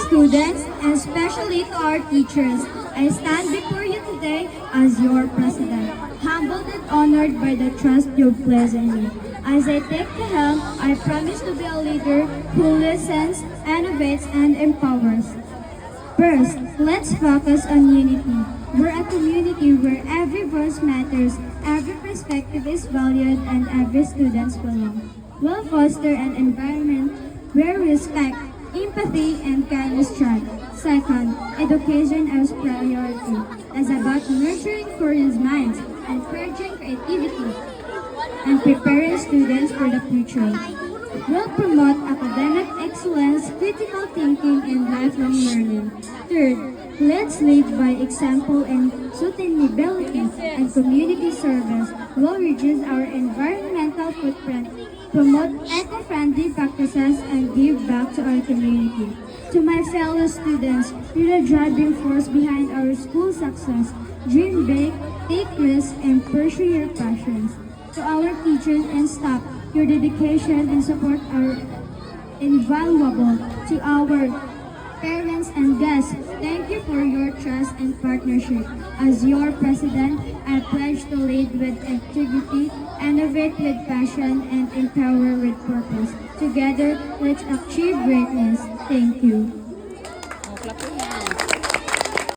students, and especially to our teachers, I stand before you today as your president, humbled and honored by the trust you've placed in me. As I take the helm, I promise to be a leader who listens, innovates, and empowers. First, let's focus on unity. We're a community where every voice matters, every perspective is valued, and every student belongs. We'll foster an environment where respect, empathy, and kindness thrive. Second, education as priority. It's about nurturing curious minds, encouraging creativity, and preparing students for the future. We'll promote academic excellence, critical thinking, and lifelong learning. Third, let's lead by example and sustainability and community service. We'll reduce our environmental footprint, promote eco-friendly practices, and give back to our community. To my fellow students, you're the driving force behind our school success. Dream big, take risks, and pursue your passions. To our teachers and staff, your dedication and support are invaluable. To our parents and guests, thank you for your trust and partnership. As your president, I pledge to lead with integrity, innovate with passion, and empower with purpose. Together, let's achieve greatness. Thank you.